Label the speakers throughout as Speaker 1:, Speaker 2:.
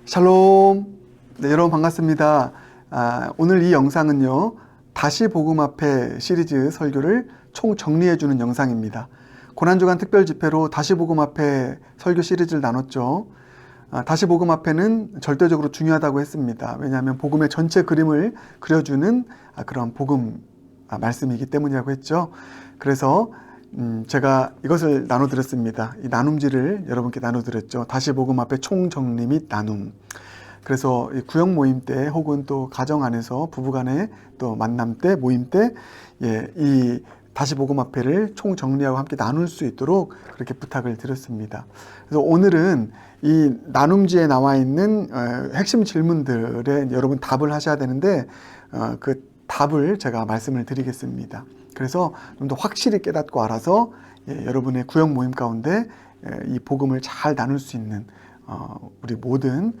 Speaker 1: 샬롬. 네, 여러분 반갑습니다. 오늘 이 영상은요, 다시 복음 앞에 시리즈 설교를 총 정리해주는 영상입니다. 고난주간 특별 집회로 다시 복음 앞에 설교 시리즈를 나눴죠. 다시 복음 앞에는 절대적으로 중요하다고 했습니다. 왜냐하면 복음의 전체 그림을 그려주는 그런 복음 말씀이기 때문이라고 했죠. 그래서 제가 이것을 나눠드렸습니다. 이 나눔지를 여러분께 나눠드렸죠. 다시 복음 앞에 총정리 및 나눔. 그래서 구역 모임 때 혹은 또 가정 안에서 부부간의 또 만남 때 모임 때 이 다시 복음 앞에를 총정리하고 함께 나눌 수 있도록 그렇게 부탁을 드렸습니다. 그래서 오늘은 이 나눔지에 나와 있는 핵심 질문들에 여러분 답을 하셔야 되는데 그 답을 제가 말씀을 드리겠습니다. 그래서 좀 더 확실히 깨닫고 알아서 여러분의 구역 모임 가운데 이 복음을 잘 나눌 수 있는 우리 모든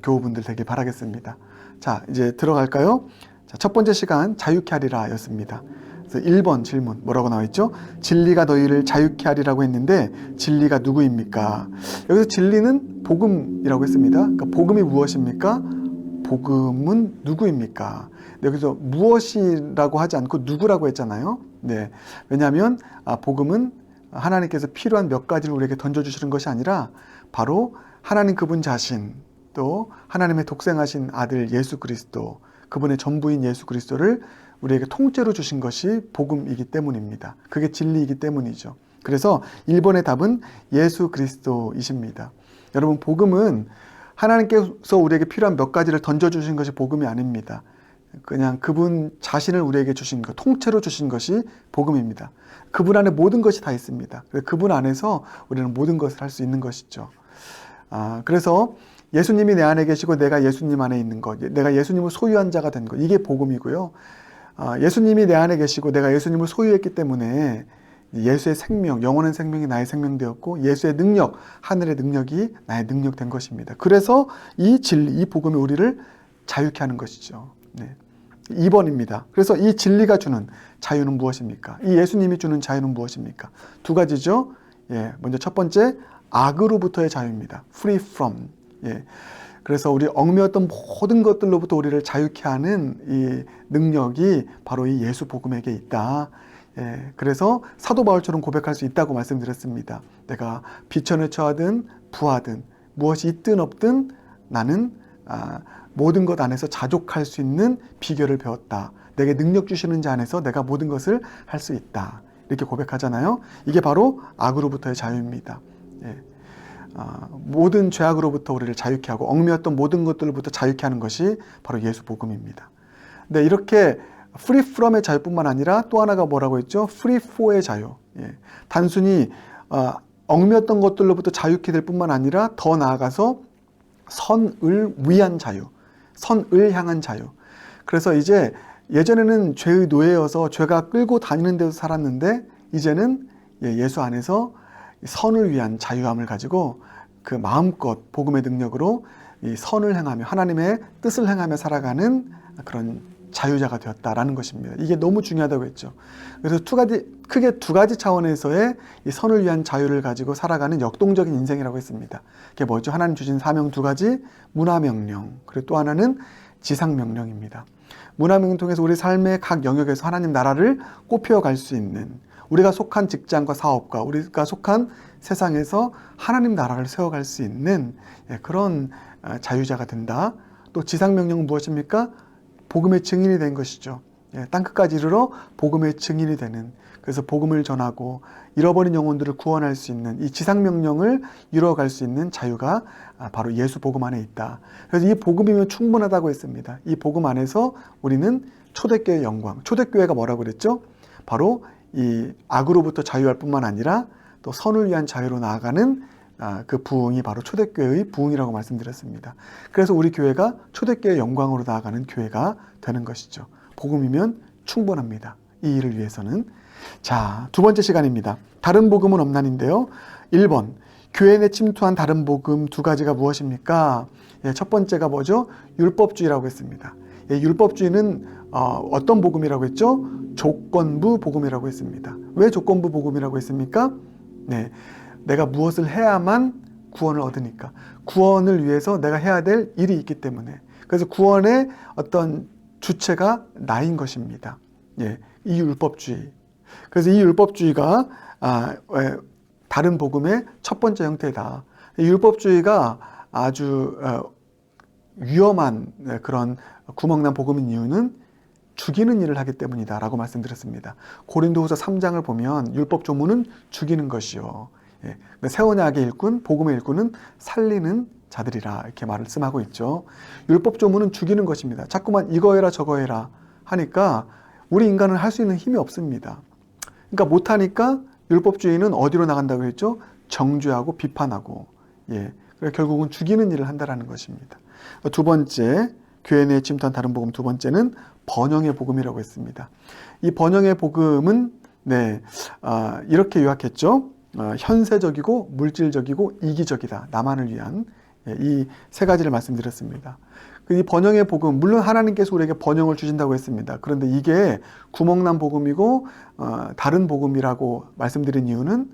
Speaker 1: 교우분들 되길 바라겠습니다. 자, 이제 들어갈까요? 자, 첫 번째 시간 자유케 하리라 였습니다. 그래서 1번 질문 뭐라고 나와 있죠? 진리가 너희를 자유케 하리라고 했는데 진리가 누구입니까? 여기서 진리는 복음이라고 했습니다. 그러니까 복음이 무엇입니까? 복음은 누구입니까? 여기서 무엇이라고 하지 않고 누구라고 했잖아요. 네, 왜냐하면 복음은 하나님께서 필요한 몇 가지를 우리에게 던져주시는 것이 아니라 바로 하나님 그분 자신, 또 하나님의 독생하신 아들 예수 그리스도, 그분의 전부인 예수 그리스도를 우리에게 통째로 주신 것이 복음이기 때문입니다. 그게 진리이기 때문이죠. 그래서 1번의 답은 예수 그리스도이십니다. 여러분, 복음은 하나님께서 우리에게 필요한 몇 가지를 던져주신 것이 복음이 아닙니다. 그냥 그분 자신을 우리에게 주신 것, 통째로 주신 것이 복음입니다. 그분 안에 모든 것이 다 있습니다. 그분 안에서 우리는 모든 것을 할 수 있는 것이죠. 그래서 예수님이 내 안에 계시고 내가 예수님 안에 있는 것, 내가 예수님을 소유한 자가 된 것, 이게 복음이고요. 예수님이 내 안에 계시고 내가 예수님을 소유했기 때문에 예수의 생명, 영원한 생명이 나의 생명 되었고 예수의 능력, 하늘의 능력이 나의 능력 된 것입니다. 그래서 이 진리, 이 복음이 우리를 자유케 하는 것이죠. 네. 2번입니다. 그래서 이 진리가 주는 자유는 무엇입니까? 이 예수님이 주는 자유는 무엇입니까? 두 가지죠. 먼저 첫 번째, 악으로부터의 자유입니다. Free from. 그래서 우리 얽매였던 모든 것들로부터 우리를 자유케 하는 이 능력이 바로 이 예수 복음에게 있다. 그래서 사도 바울처럼 고백할 수 있다고 말씀드렸습니다. 내가 비천에 처하든 부하든 무엇이 있든 없든 나는 모든 것 안에서 자족할 수 있는 비결을 배웠다. 내게 능력 주시는 자 안에서 내가 모든 것을 할 수 있다. 이렇게 고백하잖아요. 이게 바로 악으로부터의 자유입니다. 모든 죄악으로부터 우리를 자유케 하고 얽매였던 모든 것들로부터 자유케 하는 것이 바로 예수 복음입니다. 네, 이렇게 free from의 자유뿐만 아니라 또 하나가 뭐라고 했죠? free for의 자유. 단순히 얽매였던 것들로부터 자유케 될 뿐만 아니라 더 나아가서 선을 위한 자유, 선을 향한 자유. 그래서 이제 예전에는 죄의 노예여서 죄가 끌고 다니는 데서 살았는데 이제는 예수 안에서 선을 위한 자유함을 가지고 그 마음껏 복음의 능력으로 이 선을 행하며 하나님의 뜻을 행하며 살아가는 그런 자유자가 되었다라는 것입니다. 이게 너무 중요하다고 했죠. 그래서 크게 두 가지 차원에서의 이 선을 위한 자유를 가지고 살아가는 역동적인 인생이라고 했습니다. 그게 뭐죠? 하나님 주신 사명 두 가지, 문화명령, 그리고 또 하나는 지상명령입니다. 문화명령 통해서 우리 삶의 각 영역에서 하나님 나라를 꽃피워갈 수 있는, 우리가 속한 직장과 사업과 우리가 속한 세상에서 하나님 나라를 세워갈 수 있는 그런 자유자가 된다. 또 지상명령은 무엇입니까? 복음의 증인이 된 것이죠. 땅끝까지 이르러 복음의 증인이 되는, 그래서 복음을 전하고 잃어버린 영혼들을 구원할 수 있는 이 지상명령을 이루어갈 수 있는 자유가 바로 예수 복음 안에 있다. 그래서 이 복음이면 충분하다고 했습니다. 이 복음 안에서 우리는 초대교회의 영광, 초대교회가 뭐라고 그랬죠? 바로 이 악으로부터 자유할 뿐만 아니라 또 선을 위한 자유로 나아가는 그 부흥이 바로 초대교회의 부흥이라고 말씀드렸습니다. 그래서 우리 교회가 초대교회의 영광으로 나아가는 교회가 되는 것이죠. 복음이면 충분합니다. 이 일을 위해서는. 자, 두 번째 시간입니다. 다른 복음은 없나인데요. 1번, 교회 내 침투한 다른 복음 두 가지가 무엇입니까? 첫 번째가 뭐죠? 율법주의라고 했습니다. 율법주의는 어떤 복음이라고 했죠? 조건부 복음이라고 했습니다. 왜 조건부 복음이라고 했습니까? 내가 무엇을 해야만 구원을 얻으니까. 구원을 위해서 내가 해야 될 일이 있기 때문에. 그래서 구원의 어떤 주체가 나인 것입니다. 예, 이 율법주의. 그래서 이 율법주의가 다른 복음의 첫 번째 형태다. 이 율법주의가 아주 위험한 그런 구멍난 복음인 이유는 죽이는 일을 하기 때문이다 라고 말씀드렸습니다. 고린도후서 3장을 보면 율법 조문은 죽이는 것이요. 예, 새 언약의 일꾼, 복음의 일꾼은 살리는 자들이라 이렇게 말씀하고 있죠. 율법 조문은 죽이는 것입니다. 자꾸만 이거 해라 저거 해라 하니까 우리 인간은 할 수 있는 힘이 없습니다. 그러니까 못하니까 율법주의는 어디로 나간다고 했죠? 정죄하고 비판하고, 예, 결국은 죽이는 일을 한다라는 것입니다. 두 번째, 교회 내에 침투한 다른 복음 두 번째는 번영의 복음이라고 했습니다. 이 번영의 복음은 이렇게 요약했죠. 현세적이고 물질적이고 이기적이다. 나만을 위한 이 세 가지를 말씀드렸습니다. 이 번영의 복음, 물론 하나님께서 우리에게 번영을 주신다고 했습니다. 그런데 이게 구멍난 복음이고 다른 복음이라고 말씀드린 이유는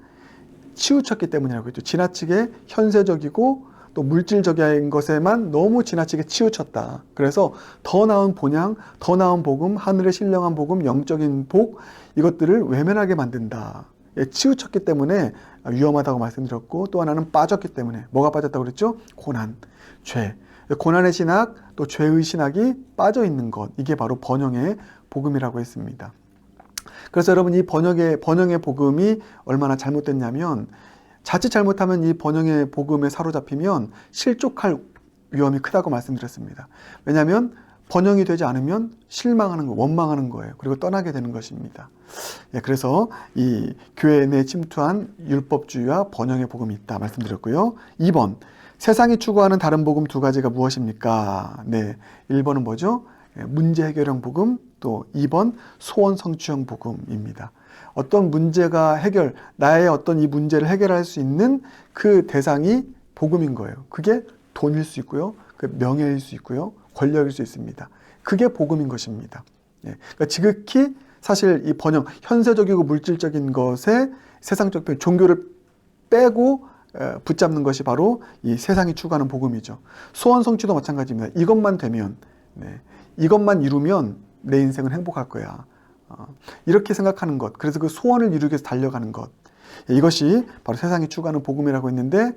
Speaker 1: 치우쳤기 때문이라고 했죠. 지나치게 현세적이고 또 물질적인 것에만 너무 지나치게 치우쳤다. 그래서 더 나은 본향, 더 나은 복음, 하늘의 신령한 복음, 영적인 복, 이것들을 외면하게 만든다. 치우쳤기 때문에 위험하다고 말씀드렸고, 또 하나는 빠졌기 때문에. 뭐가 빠졌다고 그랬죠? 고난, 죄. 고난의 신학, 또 죄의 신학이 빠져 있는 것. 이게 바로 번영의 복음이라고 했습니다. 그래서 여러분, 이 번영의 복음이 얼마나 잘못됐냐면, 자칫 잘못하면 이 번영의 복음에 사로잡히면 실족할 위험이 크다고 말씀드렸습니다. 왜냐하면 번영이 되지 않으면 실망하는 거, 원망하는 거예요. 그리고 떠나게 되는 것입니다. 예, 그래서 이 교회 내에 침투한 율법주의와 번영의 복음이 있다 말씀드렸고요. 2번, 세상이 추구하는 다른 복음 두 가지가 무엇입니까? 네, 1번은 뭐죠? 문제 해결형 복음, 또 2번 소원 성취형 복음입니다. 어떤 문제가 나의 어떤 이 문제를 해결할 수 있는 그 대상이 복음인 거예요. 그게 돈일 수 있고요. 그 명예일 수 있고요. 권력일 수 있습니다. 그게 복음인 것입니다. 예. 그러니까 지극히 사실 이 번영, 현세적이고 물질적인 것에 세상적 종교를 빼고 붙잡는 것이 바로 이 세상이 추구하는 복음이죠. 소원 성취도 마찬가지입니다. 이것만 되면, 이것만 이루면 내 인생은 행복할 거야. 이렇게 생각하는 것, 그래서 그 소원을 이루기 위해서 달려가는 것, 이것이 바로 세상이 추구하는 복음이라고 했는데,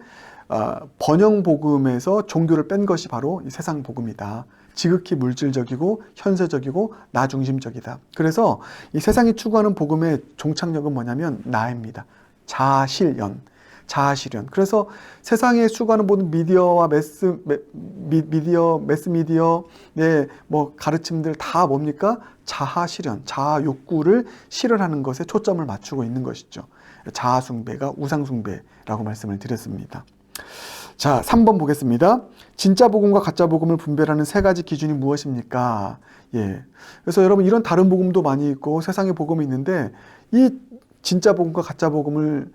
Speaker 1: 번영 복음에서 종교를 뺀 것이 바로 이 세상 복음이다. 지극히 물질적이고 현세적이고 나 중심적이다. 그래서 이 세상이 추구하는 복음의 종착역은 뭐냐면 나입니다. 자아실현. 그래서 세상에 추구하는 모든 미디어와 매스미디어, 뭐 가르침들 다 뭡니까? 자아 실현, 자아 욕구를 실현하는 것에 초점을 맞추고 있는 것이죠. 자아 숭배가 우상 숭배라고 말씀을 드렸습니다. 자, 3번 보겠습니다. 진짜 복음과 가짜 복음을 분별하는 세 가지 기준이 무엇입니까? 예. 그래서 여러분, 이런 다른 복음도 많이 있고 세상의 복음이 있는데 이 진짜 복음과 가짜 복음을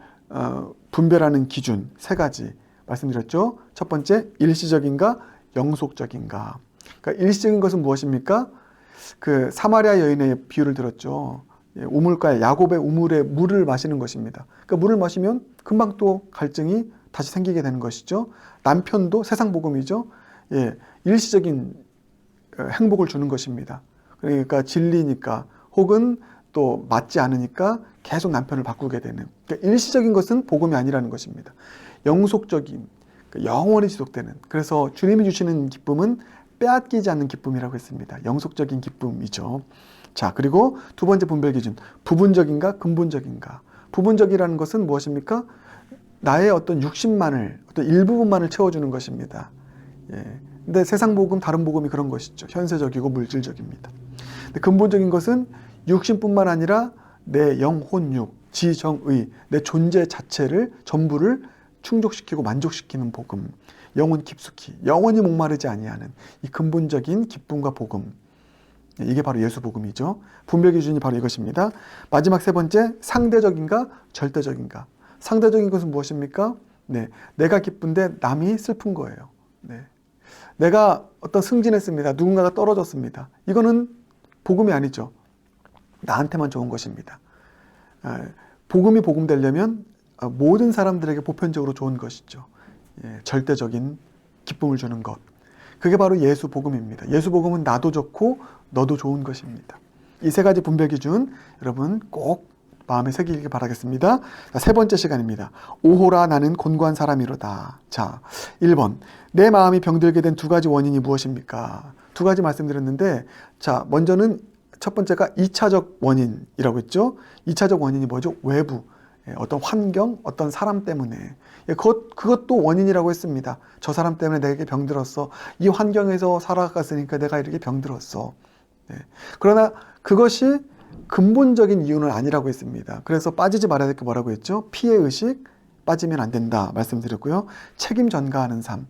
Speaker 1: 분별하는 기준 세 가지 말씀드렸죠. 첫 번째, 일시적인가 영속적인가. 그러니까 일시적인 것은 무엇입니까? 그 사마리아 여인의 비유를 들었죠. 우물가에, 야곱의 우물에 물을 마시는 것입니다. 그러니까 물을 마시면 금방 또 갈증이 다시 생기게 되는 것이죠. 남편도 세상 복음이죠. 예, 일시적인 행복을 주는 것입니다. 그러니까 질리니까 혹은 또 맞지 않으니까 계속 남편을 바꾸게 되는. 그러니까 일시적인 것은 복음이 아니라는 것입니다. 영속적인, 영원히 지속되는. 그래서 주님이 주시는 기쁨은 빼앗기지 않는 기쁨이라고 했습니다. 영속적인 기쁨이죠. 자, 그리고 두 번째 분별 기준, 부분적인가 근본적인가. 부분적이라는 것은 무엇입니까? 나의 어떤 육신만을, 어떤 일부분만을 채워주는 것입니다. 예. 근데 세상 복음, 다른 복음이 그런 것이죠. 현세적이고 물질적입니다. 근데 근본적인 것은 육신뿐만 아니라 내 영, 혼, 육, 지, 정, 의, 내 존재 자체를 전부를 충족시키고 만족시키는 복음. 영혼 깊숙이, 영원히 목마르지 아니하는 이 근본적인 기쁨과 복음. 이게 바로 예수 복음이죠. 분별 기준이 바로 이것입니다. 마지막 세 번째, 상대적인가 절대적인가. 상대적인 것은 무엇입니까? 네, 내가 기쁜데 남이 슬픈 거예요. 네. 내가 어떤 승진했습니다. 누군가가 떨어졌습니다. 이거는 복음이 아니죠. 나한테만 좋은 것입니다. 복음이 복음되려면 모든 사람들에게 보편적으로 좋은 것이죠. 절대적인 기쁨을 주는 것. 그게 바로 예수 복음입니다. 예수 복음은 나도 좋고 너도 좋은 것입니다. 이 세 가지 분별 기준 여러분 꼭 마음에 새기길 바라겠습니다. 자, 세 번째 시간입니다. 오호라 나는 곤고한 사람이로다. 자, 1번. 내 마음이 병들게 된 두 가지 원인이 무엇입니까? 두 가지 말씀드렸는데, 자, 먼저는 첫 번째가 2차적 원인이라고 했죠. 2차적 원인이 뭐죠? 외부. 어떤 환경, 어떤 사람 때문에. 그것도 원인이라고 했습니다. 저 사람 때문에 내게 병들었어. 이 환경에서 살아갔으니까 내가 이렇게 병들었어. 그러나 그것이 근본적인 이유는 아니라고 했습니다. 그래서 빠지지 말아야 될 게 뭐라고 했죠? 피해의식, 빠지면 안 된다 말씀드렸고요. 책임 전가하는 삶,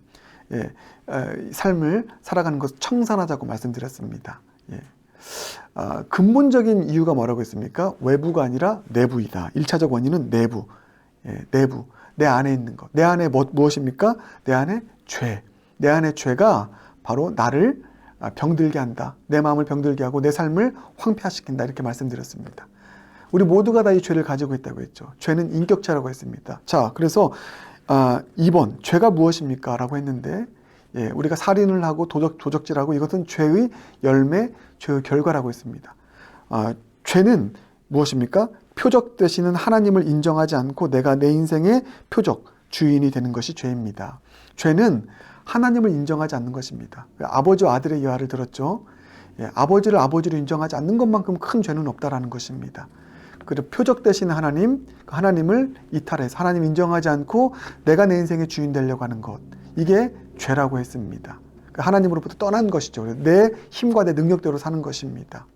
Speaker 1: 삶을 살아가는 것을 청산하자고 말씀드렸습니다. 근본적인 이유가 뭐라고 했습니까? 외부가 아니라 내부이다. 1차적 원인은 내부, 내부, 내 안에 있는 것. 내 안에 무엇입니까? 내 안에 죄. 내 안에 죄가 바로 나를 병들게 한다. 내 마음을 병들게 하고 내 삶을 황폐화시킨다. 이렇게 말씀드렸습니다. 우리 모두가 다 이 죄를 가지고 있다고 했죠. 죄는 인격체라고 했습니다. 자, 그래서 2번 죄가 무엇입니까? 라고 했는데 우리가 살인을 하고 도적질하고 이것은 죄의 열매, 죄의 결과라고 했습니다. 죄는 무엇입니까? 표적 되시는 하나님을 인정하지 않고 내가 내 인생의 표적, 주인이 되는 것이 죄입니다. 죄는 하나님을 인정하지 않는 것입니다. 아버지와 아들의 예화를 들었죠. 아버지를 아버지로 인정하지 않는 것만큼 큰 죄는 없다라는 것입니다. 그리고 표적 되시는 하나님, 그 하나님을 이탈해서 하나님 인정하지 않고 내가 내 인생의 주인 되려고 하는 것, 이게 죄라고 했습니다. 하나님으로부터 떠난 것이죠. 내 힘과 내 능력대로 사는 것입니다.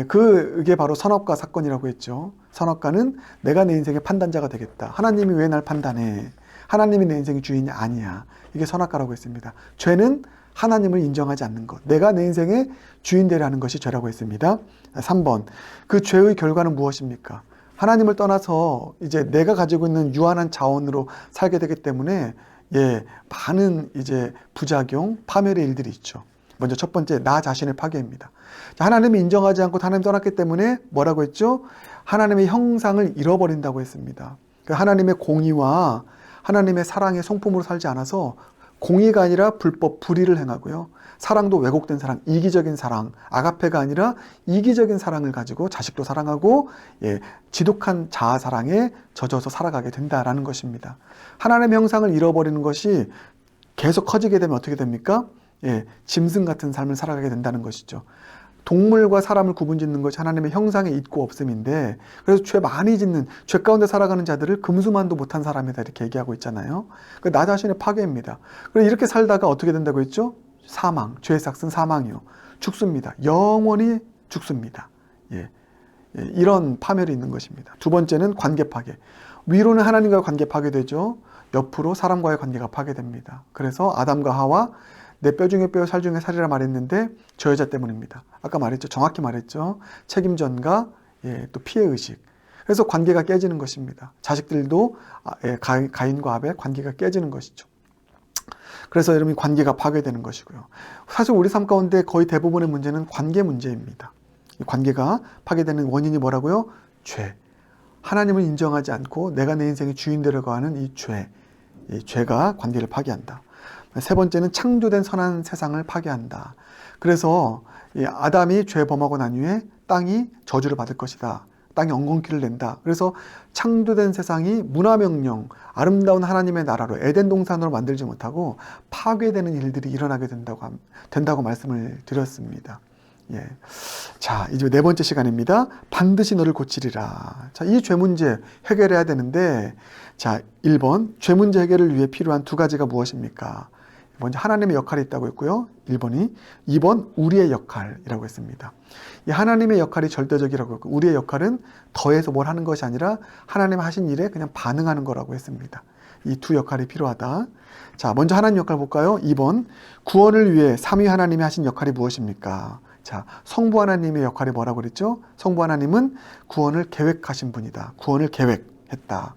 Speaker 1: 그게 바로 선악과 사건이라고 했죠. 선악과는 내가 내 인생의 판단자가 되겠다. 하나님이 왜 날 판단해? 하나님이 내 인생의 주인이 아니야. 이게 선악과라고 했습니다. 죄는 하나님을 인정하지 않는 것. 내가 내 인생의 주인 되려는 것이 죄라고 했습니다. 3번. 그 죄의 결과는 무엇입니까? 하나님을 떠나서 이제 내가 가지고 있는 유한한 자원으로 살게 되기 때문에 많은 이제 부작용, 파멸의 일들이 있죠. 먼저 첫 번째, 나 자신의 파괴입니다. 하나님이 인정하지 않고 하나님 떠났기 때문에 뭐라고 했죠? 하나님의 형상을 잃어버린다고 했습니다. 하나님의 공의와 하나님의 사랑의 성품으로 살지 않아서 공의가 아니라 불법, 불의를 행하고요. 사랑도 왜곡된 사랑, 이기적인 사랑, 아가페가 아니라 이기적인 사랑을 가지고 자식도 사랑하고 지독한 자아 사랑에 젖어서 살아가게 된다라는 것입니다. 하나님의 형상을 잃어버리는 것이 계속 커지게 되면 어떻게 됩니까? 짐승 같은 삶을 살아가게 된다는 것이죠. 동물과 사람을 구분짓는 것이 하나님의 형상에 있고 없음인데, 그래서 죄 많이 짓는, 죄 가운데 살아가는 자들을 금수만도 못한 사람이다 이렇게 얘기하고 있잖아요. 나 자신의 파괴입니다. 그래서 이렇게 살다가 어떻게 된다고 했죠? 사망, 죄의 삭은 사망이요. 죽습니다. 영원히 죽습니다. 이런 파멸이 있는 것입니다. 두 번째는 관계 파괴. 위로는 하나님과의 관계 파괴되죠. 옆으로 사람과의 관계가 파괴됩니다. 그래서 아담과 하와 내 뼈 중에 뼈, 살 중에 살이라 말했는데 저 여자 때문입니다. 아까 말했죠. 정확히 말했죠. 책임전가, 또 피해의식. 그래서 관계가 깨지는 것입니다. 자식들도 가인과 아벨 관계가 깨지는 것이죠. 그래서 여러분 관계가 파괴되는 것이고요. 사실 우리 삶 가운데 거의 대부분의 문제는 관계 문제입니다. 이 관계가 파괴되는 원인이 뭐라고요? 죄. 하나님을 인정하지 않고 내가 내 인생의 주인 되려고 하는 이 죄. 이 죄가 관계를 파괴한다. 세 번째는 창조된 선한 세상을 파괴한다. 그래서 아담이 죄 범하고 난 후에 땅이 저주를 받을 것이다. 땅이 엉겅퀴를 낸다. 그래서 창조된 세상이 문화명령, 아름다운 하나님의 나라로 에덴 동산으로 만들지 못하고 파괴되는 일들이 일어나게 된다고 말씀을 드렸습니다. 자, 이제 네 번째 시간입니다. 반드시 너를 고치리라. 자, 이 죄 문제 해결해야 되는데, 자, 1번, 죄 문제 해결을 위해 필요한 두 가지가 무엇입니까? 먼저 하나님의 역할이 있다고 했고요. 1번이. 2번, 우리의 역할이라고 했습니다. 이 하나님의 역할이 절대적이라고 했고, 우리의 역할은 더해서 뭘 하는 것이 아니라 하나님 하신 일에 그냥 반응하는 거라고 했습니다. 이 두 역할이 필요하다. 자, 먼저 하나님 역할 볼까요? 2번, 구원을 위해 삼위 하나님이 하신 역할이 무엇입니까? 자, 성부 하나님의 역할이 뭐라고 그랬죠? 성부 하나님은 구원을 계획하신 분이다. 구원을 계획했다.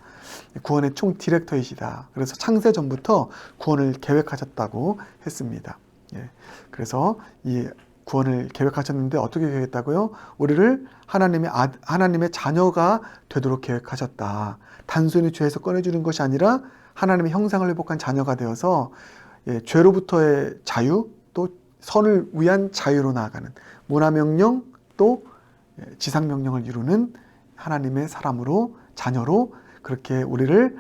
Speaker 1: 구원의 총 디렉터이시다. 그래서 창세 전부터 구원을 계획하셨다고 했습니다. 그래서 이 구원을 계획하셨는데 어떻게 계획했다고요? 우리를 하나님의 자녀가 되도록 계획하셨다. 단순히 죄에서 꺼내주는 것이 아니라 하나님의 형상을 회복한 자녀가 되어서 죄로부터의 자유, 또 선을 위한 자유로 나아가는 문화명령, 또 지상명령을 이루는 하나님의 사람으로, 자녀로 그렇게 우리를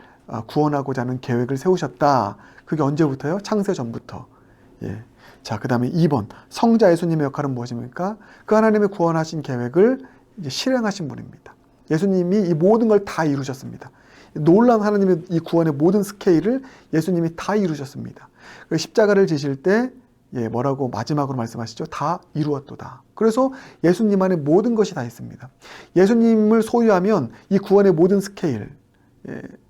Speaker 1: 구원하고자 하는 계획을 세우셨다. 그게 언제부터요? 창세 전부터. 자, 그 다음에 2번, 성자 예수님의 역할은 무엇입니까? 그 하나님의 구원하신 계획을 이제 실행하신 분입니다. 예수님이 이 모든 걸 다 이루셨습니다. 놀라운 하나님의 이 구원의 모든 스케일을 예수님이 다 이루셨습니다. 십자가를 지실 때 뭐라고 마지막으로 말씀하시죠? 다 이루었도다. 그래서 예수님 안에 모든 것이 다 있습니다. 예수님을 소유하면 이 구원의 모든 스케일,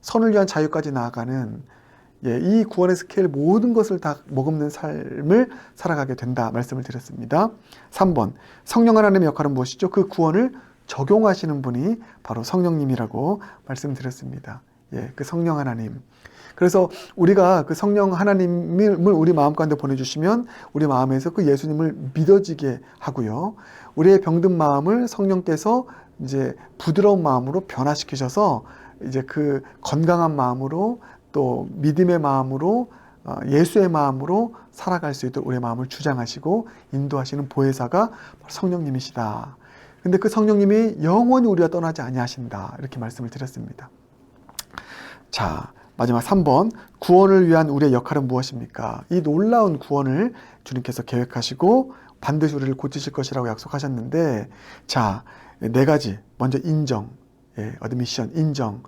Speaker 1: 선을 위한 자유까지 나아가는 이 구원의 스케일 모든 것을 다 머금는 삶을 살아가게 된다 말씀을 드렸습니다. 3번, 성령 하나님의 역할은 무엇이죠? 그 구원을 적용하시는 분이 바로 성령님이라고 말씀드렸습니다. 그 성령 하나님. 그래서 우리가 그 성령 하나님을 우리 마음 가운데 보내주시면 우리 마음에서 그 예수님을 믿어지게 하고요. 우리의 병든 마음을 성령께서 이제 부드러운 마음으로 변화시키셔서 이제 그 건강한 마음으로, 또 믿음의 마음으로, 예수의 마음으로 살아갈 수 있도록 우리의 마음을 주장하시고 인도하시는 보혜사가 성령님이시다. 근데 그 성령님이 영원히 우리와 떠나지 아니하신다. 이렇게 말씀을 드렸습니다. 자, 마지막 3번, 구원을 위한 우리의 역할은 무엇입니까? 이 놀라운 구원을 주님께서 계획하시고 반드시 우리를 고치실 것이라고 약속하셨는데, 자, 4가지. 먼저 인정, 어드미션, 인정.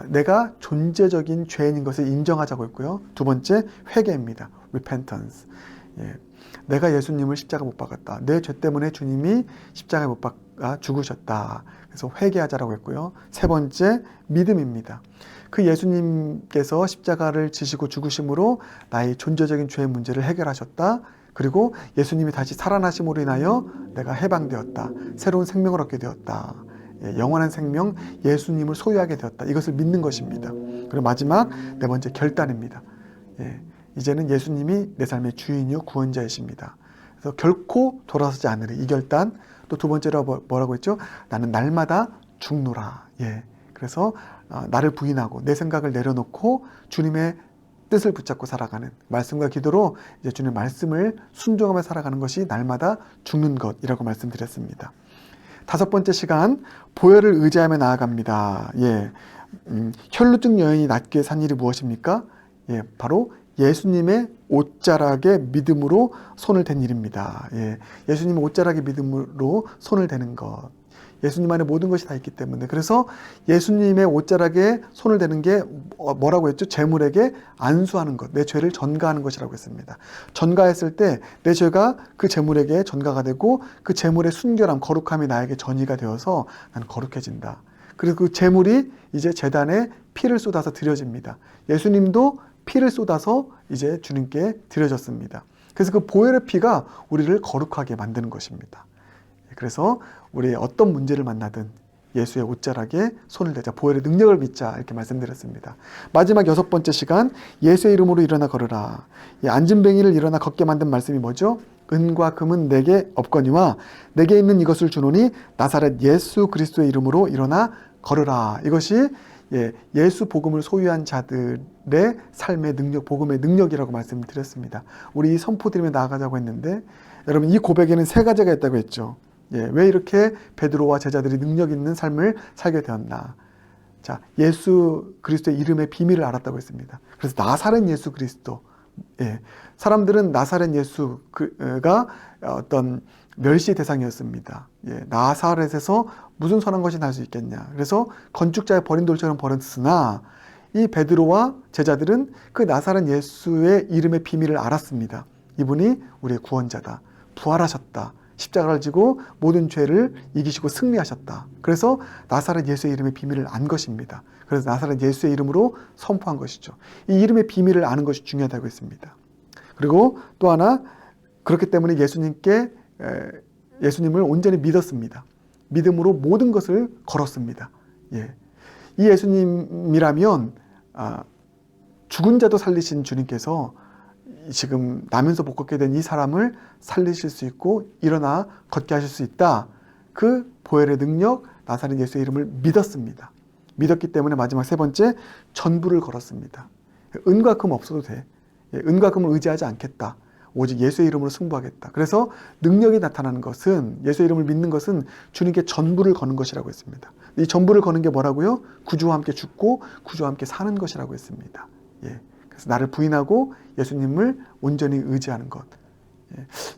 Speaker 1: 내가 존재적인 죄인인 것을 인정하자고 했고요. 2번째, 회개입니다. repentance. 내가 예수님을 십자가 못 박았다. 내 죄 때문에 주님이 십자가에 못 박아 죽으셨다. 그래서 회개하자라고 했고요. 3번째, 믿음입니다. 그 예수님께서 십자가를 지시고 죽으심으로 나의 존재적인 죄의 문제를 해결하셨다. 그리고 예수님이 다시 살아나심으로 인하여 내가 해방되었다. 새로운 생명을 얻게 되었다. 영원한 생명, 예수님을 소유하게 되었다. 이것을 믿는 것입니다. 그리고 마지막 4번째, 결단입니다. 이제는 예수님이 내 삶의 주인이요 구원자이십니다. 그래서 결코 돌아서지 않으리, 이 결단. 또 2번째로 뭐라고 했죠? 나는 날마다 죽노라. 그래서 나를 부인하고 내 생각을 내려놓고 주님의 뜻을 붙잡고 살아가는, 말씀과 기도로 이제 주님의 말씀을 순종하며 살아가는 것이 날마다 죽는 것이라고 말씀드렸습니다. 5번째 시간, 보혈을 의지하며 나아갑니다. 혈루증 여인이 낫게 산 일이 무엇입니까? 바로 예수님의 옷자락에 믿음으로 손을 댄 일입니다. 예수님의 옷자락에 믿음으로 손을 대는 것. 예수님 안에 모든 것이 다 있기 때문에. 그래서 예수님의 옷자락에 손을 대는 게 뭐라고 했죠? 재물에게 안수하는 것, 내 죄를 전가하는 것이라고 했습니다. 전가했을 때 내 죄가 그 재물에게 전가가 되고 그 재물의 순결함, 거룩함이 나에게 전이가 되어서 나는 거룩해진다. 그리고 그 재물이 이제 제단에 피를 쏟아서 드려집니다. 예수님도 피를 쏟아서 이제 주님께 드려졌습니다. 그래서 그 보혈의 피가 우리를 거룩하게 만드는 것입니다. 그래서 우리의 어떤 문제를 만나든 예수의 옷자락에 손을 대자, 보혈의 능력을 믿자, 이렇게 말씀드렸습니다. 마지막 6번째 시간, 예수의 이름으로 일어나 걸으라. 앉은 뱅이를 일어나 걷게 만든 말씀이 뭐죠? 은과 금은 내게 없거니와 내게 있는 이것을 주노니 나사렛 예수 그리스도의 이름으로 일어나 걸으라. 이것이 예수 복음을 소유한 자들의 삶의 능력, 복음의 능력이라고 말씀을 드렸습니다. 우리 선포드리며 나아가자고 했는데, 여러분 이 고백에는 3가지가 있다고 했죠. 왜 이렇게 베드로와 제자들이 능력 있는 삶을 살게 되었나? 자, 예수 그리스도의 이름의 비밀을 알았다고 했습니다. 그래서 나사렛 예수 그리스도. 사람들은 나사렛 예수가 어떤 멸시 대상이었습니다. 나사렛에서 무슨 선한 것이 날 수 있겠냐. 그래서 건축자의 버린 돌처럼 버렸으나 이 베드로와 제자들은 그 나사렛 예수의 이름의 비밀을 알았습니다. 이분이 우리의 구원자다. 부활하셨다. 십자가를 지고 모든 죄를 이기시고 승리하셨다. 그래서 나사렛 예수의 이름의 비밀을 안 것입니다. 그래서 나사렛 예수의 이름으로 선포한 것이죠. 이 이름의 비밀을 아는 것이 중요하다고 했습니다. 그리고 또 하나, 그렇기 때문에 예수님을 온전히 믿었습니다. 믿음으로 모든 것을 걸었습니다. 이 예수님이라면 죽은 자도 살리신 주님께서 지금 나면서 못 걷게 된 이 사람을 살리실 수 있고 일어나 걷게 하실 수 있다. 그 보혈의 능력, 나사렛 예수의 이름을 믿었습니다. 믿었기 때문에 마지막 세 번째, 전부를 걸었습니다. 은과 금 없어도 돼. 은과 금을 의지하지 않겠다. 오직 예수의 이름으로 승부하겠다. 그래서 능력이 나타나는 것은, 예수의 이름을 믿는 것은 주님께 전부를 거는 것이라고 했습니다. 이 전부를 거는 게 뭐라고요? 구주와 함께 죽고 구주와 함께 사는 것이라고 했습니다. 그래서 나를 부인하고 예수님을 온전히 의지하는 것.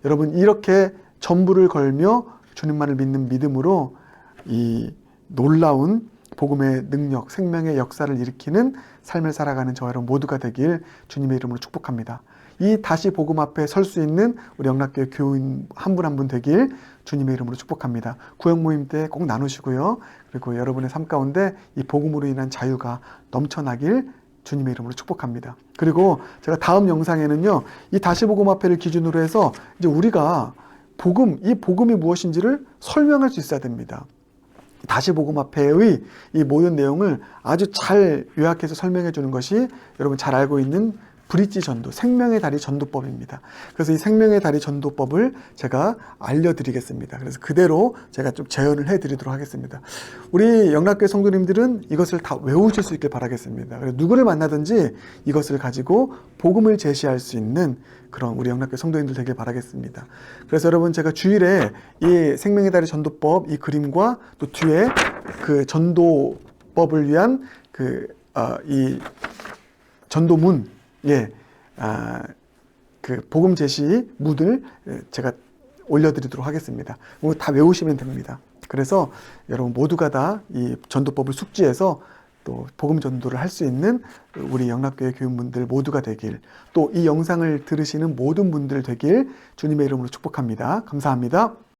Speaker 1: 여러분, 이렇게 전부를 걸며 주님만을 믿는 믿음으로 이 놀라운 복음의 능력, 생명의 역사를 일으키는 삶을 살아가는 저 여러분 모두가 되길 주님의 이름으로 축복합니다. 이 다시 복음 앞에 설 수 있는 우리 영락교회 교인 한 분 한 분 되길 주님의 이름으로 축복합니다. 구역 모임 때 꼭 나누시고요. 그리고 여러분의 삶 가운데 이 복음으로 인한 자유가 넘쳐나길 주님의 이름으로 축복합니다. 그리고 제가 다음 영상에는요, 이 다시 복음 앞에를 기준으로 해서 이제 우리가 이 복음이 무엇인지를 설명할 수 있어야 됩니다. 다시 복음 앞에의 이 모든 내용을 아주 잘 요약해서 설명해 주는 것이 여러분 잘 알고 있는 브릿지 전도, 생명의 다리 전도법입니다. 그래서 이 생명의 다리 전도법을 제가 알려드리겠습니다. 그래서 그대로 제가 좀 재현을 해드리도록 하겠습니다. 우리 영락교회 성도님들은 이것을 다 외우실 수 있길 바라겠습니다. 그래서 누구를 만나든지 이것을 가지고 복음을 제시할 수 있는 그런 우리 영락교회 성도님들 되길 바라겠습니다. 그래서 여러분, 제가 주일에 이 생명의 다리 전도법 이 그림과 또 뒤에 그 전도법을 위한 이 전도문, 그 복음 제시 문을 제가 올려드리도록 하겠습니다. 다 외우시면 됩니다. 그래서 여러분 모두가 다 이 전도법을 숙지해서 또 복음 전도를 할 수 있는 우리 영락교회 교인분들 모두가 되길, 또 이 영상을 들으시는 모든 분들 되길 주님의 이름으로 축복합니다. 감사합니다.